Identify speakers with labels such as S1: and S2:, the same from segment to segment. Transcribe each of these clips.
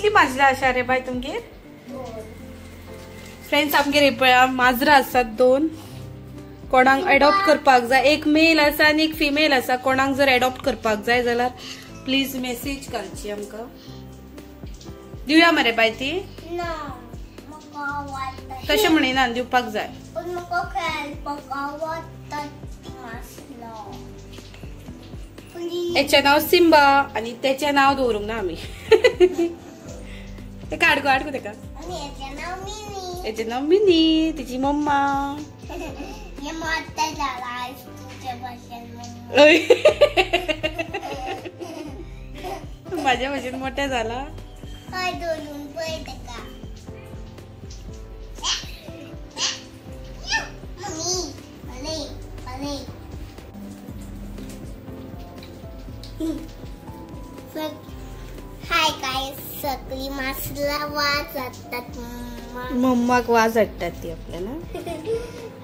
S1: कितली माजरां आसा रे बाय तुमगेर? फ्रेंड्स आमगेर पळया माजरां आसात 2. कोणाक एडॉप्ट करपाक जाय, एक मेल आसा आणि एक फिमेल आसा. कोणाक जर एडॉप्ट करपाक जाय जाल्यार प्लीज मेसेज घालची आमकां. दिवया मरे बाय ती? तशें म्हणिना दिवपाक जाय. याचे नाव सिम्बा आणि त्याचे नाव दवरूंक ना आमी. ते काढ गो तेका. याचे नाव मिनी, तिची मम्मा. माझ्या भाषेत मोठा झाला.
S2: हाय काय सगळी मासला वाज वाटतात.
S1: मम्माक वाज वाटतात ती आपल्याला.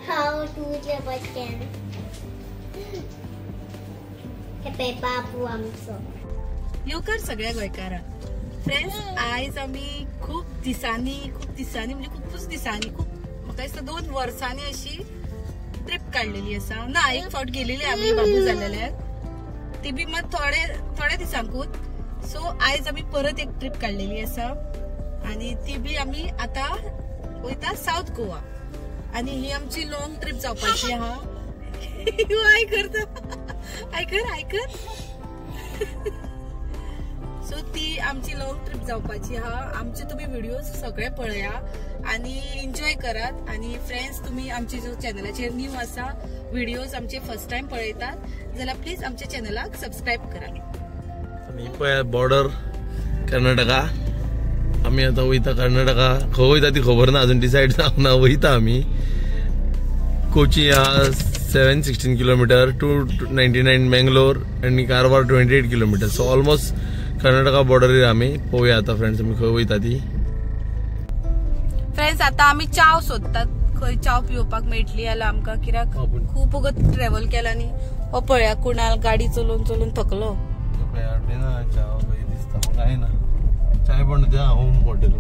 S2: हाव तुझे बच्चन हे बाबू आमचं.
S1: येवकार सगळ्या गोंयकारांक. फ्रेंड्स आयज आमी खूप दिसांनी म्हणजे खूपच दिसांनी, खूप म्हाका दिसता 2 वर्सांनी अशी ट्रिप काढलेली आसा. ना एक फावट गेलेली आमी बाबू जाल्ल्याक, ती बी मात थोड्या दिसांकूच. सो आयज आमी परत एक ट्रिप काढलेली आसा आणि ती बी आमी आता वयता साऊथ गोवा. आणि ही आमची लॉंग ट्रिप जावपाची आहा. आयकर सो ती आमची लॉंग ट्रिप जावपाची आहा. आमचे तुम्ही व्हिडिओज सगळे पळया आणि एन्जॉय करात. आणि फ्रेंड्स तुम्ही आमचे जो चॅनलाचेर न्यू आसा, व्हिडिओज आमचे फर्स्ट टाइम पळयतात जाल्यार प्लीज आमच्या चॅनलाक सबस्क्राईब करा.
S3: आणि बॉर्डर कर्नाटका. आम्ही आता वयता कर्नाटका. खंय वयता ती खबर ना, अजून डिसाइड जावना. वयता आम्ही. कोची 716 किलोमीटर, 299 मंगलोर आणि Karwar 28 kilometre. So almost Karnataka border आम्ही पळोवया आता. फ्रेंड्स आम्ही खंय वयता ती.
S1: फ्रेंड्स आता आम्ही चाव सोदतात, खंय चाव पिवपाक मेळटली जाल्यार आमकां. कित्याक खूप वगत ट्रॅव्हल केला न्ही. हो पळया कुणाल गाडी चलोवन थकलो.
S3: चाय पण द्या होम हॉटेल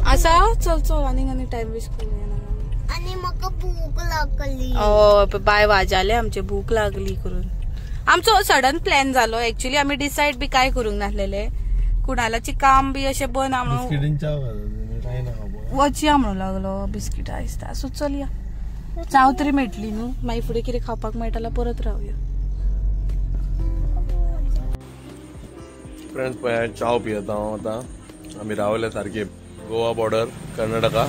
S1: असा. चल आनी टाइम वेस्ट करूया.
S2: आणि म्हाका भूक लागली.
S1: बाय वाजाले आमचे भूक लागली करून. आमचो सडन प्लॅन जालो. एक्चुअली आम्ही डिसाइड बी काय करूंक नासलेले. कुणालाची काम बी अशें बंद वचया म्हणू लागलो. बिस्किट आयसता. सो चलया. चाव तरी मेळटली न्हू. मागीर फुडें कितें खावपाक मेळटला परत रावया.
S3: फ्रेंड्स पळया चाव पियता हांव आता. आमी रावले सारखे गोवा बॉर्डर कर्नाटका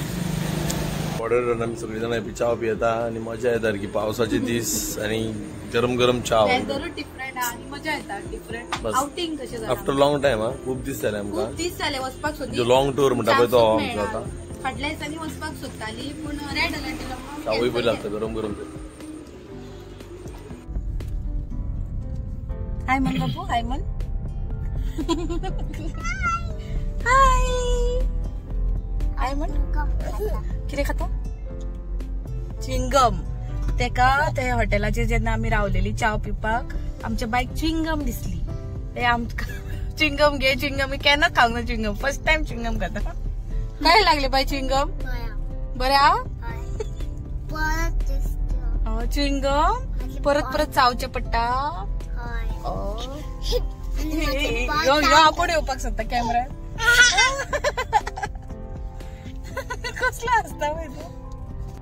S3: बॉर्डर. आमी सगळी जाणां चाव पियता आणि मजा येता सारखी. पावसाचे दीस आणि गरम गरम चाव. After long time. खूप दीस जाले आमकां. जो लॉंग टूर म्हणटा पळय तो आमचो आता.
S1: फाटल्या दिसांनी वचपाक सोदताली पूण रेड अलर्ट
S3: चावूय बरी लागता गरम गरम.
S1: हाय म्हण बाबू. हाय म्हण. हाय हाय म्हण. कितें खाता? च्युइंगम. तेका ते हॉटेलाचेर जेन्ना आमी रावलेली चाव पिवपाक आमच्या बायक च्युइंगम दिसली. ते आमकां च्युइंगम घे च्युइंगम. मी केन्नाच खावंक ना च्युइंगम. फर्स्ट टाइम च्युइंगम खाता. काय लागले बाय च्युइंगम? बऱ्या च्युइंगम परत चावचे पडटा. आपण येवपाक सोदता कॅमेरान. कसला असता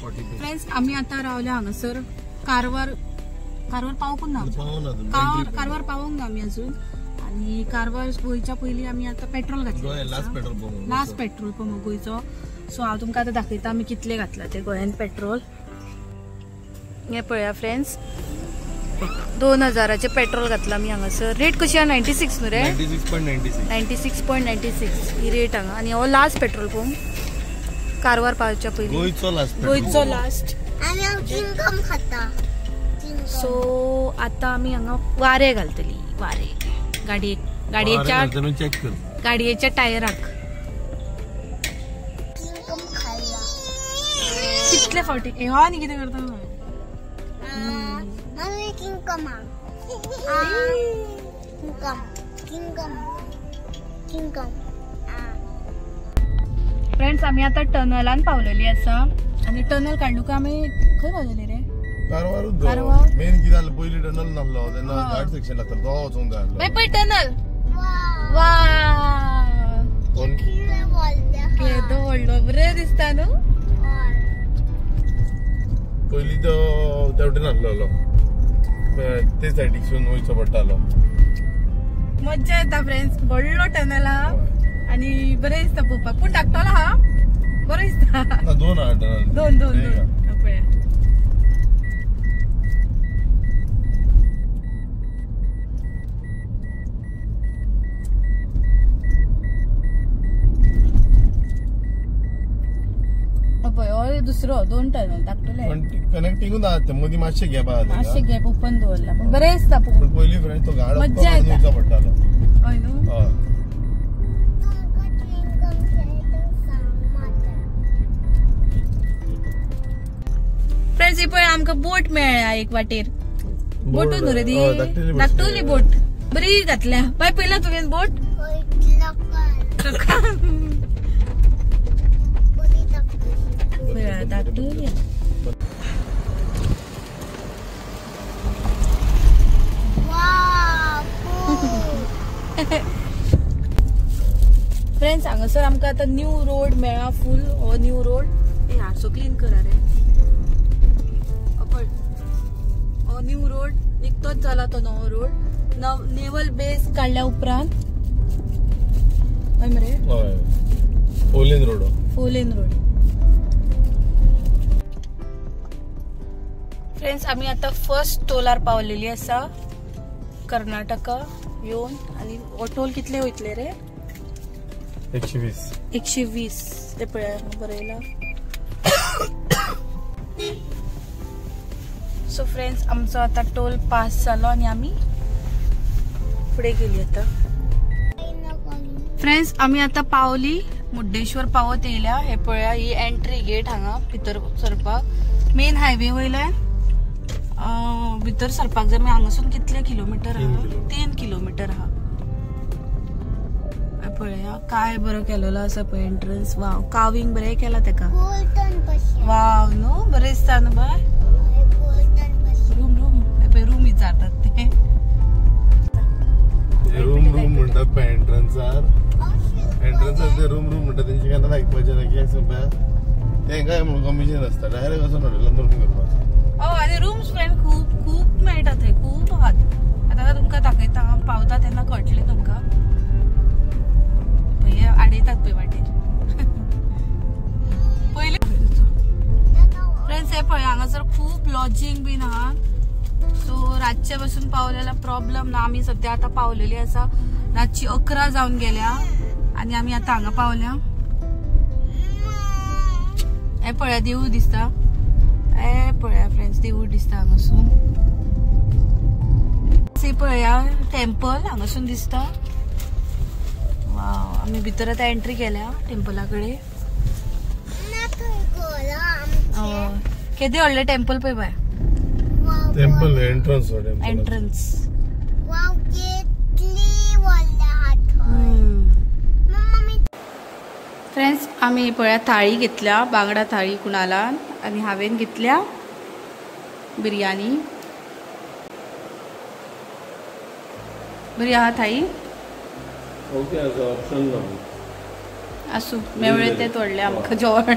S1: फ्रेंड्स. आम्ही आता रावल्या हांगासर कारवार पावूंक ना. कारवार पावूंक ना आमी अजून. आणि कारवार गोंयच्या पयलीं आमी आता पेट्रोल घातलें. लास्ट पेट्रोल पंप गोंयचो. सो हांव तुमकां आतां दाखयता आमी कितले घातला ते गोंयान पेट्रोल. हे पळया फ्रेंड्स 2000चे पेट्रोल घातला आमी हांगासर. रेट कशी आहा? 96 न्हू रे? 96.96 ही रेट हांगा. आणि हो लास्ट पेट्रोल पंप कारवार पावच्या पयलीं. गोंयचो लास्ट. सो आता आमी हांगा वारे घालतली. वारे गाडयेच्या टायराक. कितले फावटी हो आनी कितें करता? फ्रेंड्स आम्ही आता टनलान पावलेली असा आणि टनल काढलो का आम्ही खंय पावलेली रे कारवार
S3: मेन किती झालं पहिली टनल नसलो त्यांना घाट सेक्शन लागतं तो वचून काय
S1: पै टनल वा केदो व्हडलो बरे दिसता न्हू
S3: पहिली तो तेवढे नासलो ते सायडीसून वयचो पडटालो
S1: मज्जा येता फ्रेंड्स व्हडलो टनल हा आणि बरे दिसता पळोवपाक पूण धाकटोलो हा बरो दिसता
S3: दोन
S1: दोन दोन दुसरो 2 टनल धाकटोले
S3: कनेक्टिंग मदीं मातशें गॅप आहा
S1: मातशें गॅप ओपन दवरला पण बरे दिसता
S3: पहिली फ्रेंड तो गाडो
S1: मज्जा येता
S3: पडटालो
S1: हय न्हू फ्रेंड्स ही पळय आमकां बोट मेळ्ळ्या एक वाटेर बोटू न्हू रे ती धाकटुली बोट बरी घातल्या पळय पयला तुवें बोट धाकटुली फ्रेंड्स हांगासर आमकां आतां न्यू रोड मेळ्ळा फुल हो न्यू रोड ए हारसो क्लीन करा रे हो न्यू रोड निकतोच जाला तो नवो रोड नेवल बेस काडल्या उपरांत हय मरे फोर लेन रोड फ्रेंड्स आम्ही आता फर्स्ट टोलार पावलेली असा कर्नाटका येऊन आणि हो टोल कितले वयतले रे 120 ते पळय बरयला सो फ्रेंड्स आमचो आता टोल पास झालो आणि आम्ही पुढे गेली आता फ्रेंड्स आम्ही आता पावली मुर्डेश्वर पावत येयल्या हे पळया ही एंट्री गेट हांगा भितर सरपाक मेन हायवे वयल्यान भितर सरपाक जाय हांगासून कितले किलोमीटर हा 3 किलोमीटर हा पळया काय बरो केलेलो आसा पळय एंट्रन्स वाव काविंग बरे केला तेका वाव न्हू बरे दिसता न्हू बाय रूम विचारतात ते
S3: रूम म्हणतात पळय एंट्रन्सार ते रूम म्हणतात तेंचे केन्ना आयकपाचें ना कित्याक सांगपा तेंकाय कमिशन आसता डायरेक्ट वचून हॉटेलांत रूम करपाचो
S1: आणि रूम्स फ्रेंड खूप खूप मेळटात थंय खूप आहात आता तुमकां दाखयता पावता तेन्ना कळटले तुमकां पळय आडयतात पळय वाटेर पयले फ्रेंड्स हे पळय हांगासर खूप लॉजिंग बीन आहा सो रातचे पासून पावलेला प्रॉब्लेम ना आम्ही सध्या आता पावलेली आसा रातची 11 जावन गेल्या आणि आम्ही आता हांगा पावल्या हे पळय देवूळ दिसता ए पळया फ्रेंड्स देवूळ दिसता हांगासून पळया टेम्पल हांगासून दिसता वाव आम्ही भितर आता एंट्री केल्या टेम्पलाकडे केदे व्हडले टेम्पल पळय बाय
S3: टेम्पल एंट्रन्स
S1: फ्रेंड्स आम्ही पळया थाळी घेतल्या बांगडा थाळी कुणालान आणि हांवें घेतल्या बिर्याणी बरी आहा थाळी आसूं मेवळे ते तोडले आमकां जेवण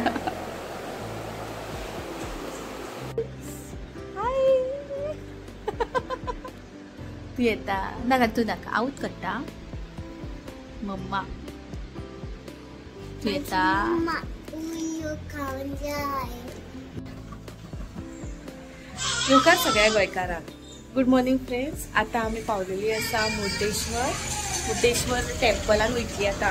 S1: तू येता नाका तू नाका आवत करता मम्मा तू येता येवकार सगळ्या गोंयकारांक गुड मॉर्निंग फ्रेंड्स आता आम्ही पावलेली आसा मुर्डेश्वर टेम्पलान वयतली आता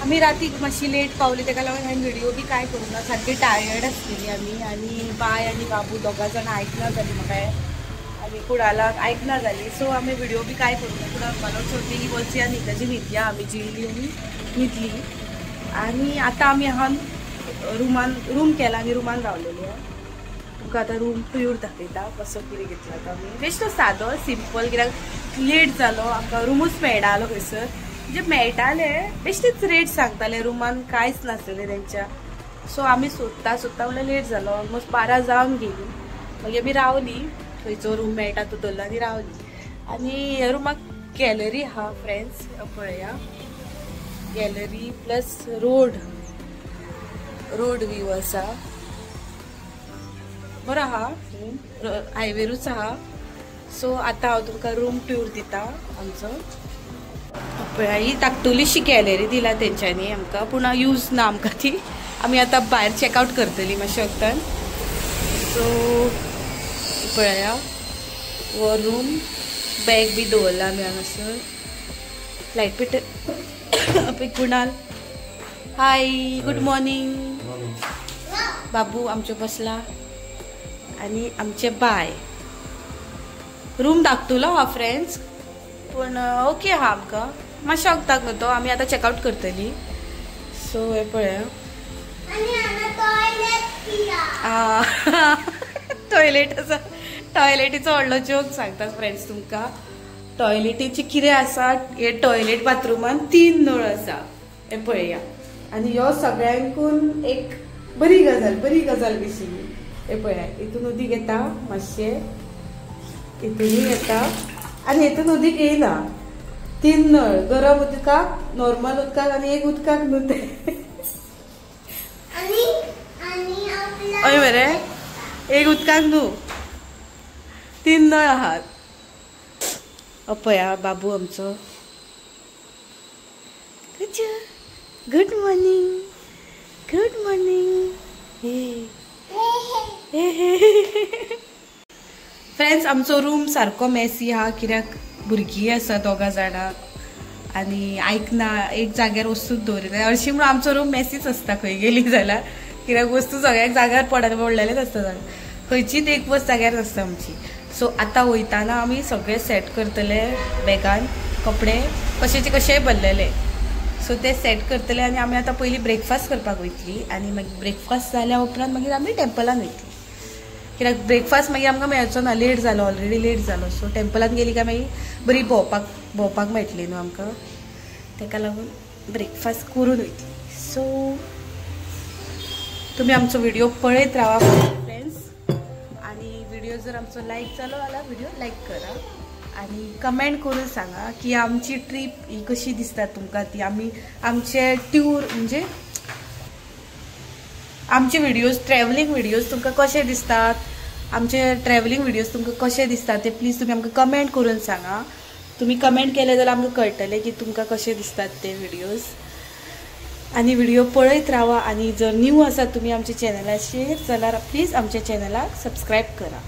S1: आम्ही राती मातशी लेट पावली तेका लागून हांवें व्हिडिओ बी काय करूना सारकी टायर्ड आसलेली आमी आनी बाय आनी बाबू दोगां जाण आयकना जाली म्हाका आनी कुणालाक आयकना जाली सो आमी व्हिडिओ बी काय करूना कुणाक मला सोडली वचया न्हिदची न्हिदया आमी जिल्ली न्हिदली आनी आतां आमी आहान रूम केला आनी रूमान रावलेली तुमकां आतां रूम टूर दाखयता कसो कितें घेतला तो आमी बेश्टो सादो सिंपल कित्याक लेट जालो आमकां रूमूच मेळना जालो खंयसर म्हणजे मेळटाले बेश्टीच रेट सांगताले रुमान कांयच नासलेले तेंच्या सो आमी सोदता म्हणल्यार लेट जालो ऑलमोस्ट 12 जावन गेली मागीर आमी रावली थंयचो रूम मेळटा तो धरलो आनी रावली आनी ह्या रुमाक गॅलरी आहा फ्रेंड्स पळया गॅलरी प्लस रोड व्यू आसा बरो आहा हायवेरूच आहा सो आतां हांव तुमकां रूम टूर दिता आमचो पळया ही धाकटुलीशी गॅलरी दिला तेंच्यांनी आमकां पूण यूज ना आमकां ती आमी आतां भायर चॅकआउट करतली मातशे वक्तान सो पळया वो रूम बॅग बी दवरला आमी हांगासर लायट पीट कुणाल हाय गुड मॉर्निंग बाबू आमचो बसला आणि आमचे बाय रूम धाकटुलो हा फ्रेंड्स पण ओके हा आमकां मातशें वक्ताक न्हू तो आमी आतां चॅकआउट करतली सो हे पळया टॉयलेट आसा टॉयलेटीचो व्हडलो जोक सांगता फ्रेंड्स तुमकां टॉयलेटीची कितें आसा हे टॉयलेट बाथरुमान 3 नळ आसा हे पळया आनी ह्यो सगळ्यांकून एक बरी गजाल कशी हे पळया हितून उदीक येता मातशें हितूनय येता आनी हितून उदीक येयना 3 नळ गरम उदकाक नॉर्मल उदकाक आनी एक उदकाक न्हू ते हय मरे एक उदकाक न्हू 3 नळ आहात पळया बाबू आमचो गुड मॉर्निंग फ्रेंड्स आमचो रूम सारको मेसी हा कित्याक भुरगीं आसा 2 जाणां आनी आयकना एक जाग्यार वस्तूच दवरिना हरशीं म्हणून आमचो रूम मेसीच आसता खंय गेली जाल्यार कित्याक वस्तू सगळ्याक जाग्यार पडलेलेच आसता खंयचीच एक वस्त जाग्यार नासता आमची सो आतां वयताना आमी सगळे सेट करतले बॅगान कपडे कशेचे कशेय भरलेले सो ते सेट करतले आनी आमी आतां पयलीं ब्रेकफास्ट करपाक वयतली आनी मागीर ब्रेकफास्ट जाल्या उपरांत मागीर आमी टेम्पलान वयतली कित्याक ब्रेकफास्ट मागीर आमकां मेळचो ना लेट जालो ऑलरेडी लेट जालो सो टेम्पलान गेली काय मागीर बरी भोंवपाक मेळटली न्हू आमकां ताका लागून ब्रेकफास्ट करून वयतली सो तुमी आमचो व्हिडिओ पळयत रावा फ्रेंड्स आनी व्हिडिओ जर आमचो लायक जालो जाल्यार व्हिडिओ लायक करा आनी कमेंट करून सांगा की आमची ट्रीप ही कशी दिसता तुमकां ती आमी आमचे टूर म्हणजे आमचे व्हिडिओज ट्रॅव्हलिंग व्हिडिओज तुमकां कशे दिसतात आमचे ट्रॅव्हलिंग व्हिडिओज तुमकां कशे दिसतात ते प्लीज तुमी आमकां कमेंट करून सांगा तुमी कमेंट केले जाल्यार आमकां कळटलें की तुमकां कशे दिसतात ते व्हिडिओज आनी व्हिडिओ पळयत रावा आनी जर न्यू आसा तुमी आमच्या चॅनलाचेर जाल्यार प्लीज आमच्या चॅनलाक सबस्क्रायब करा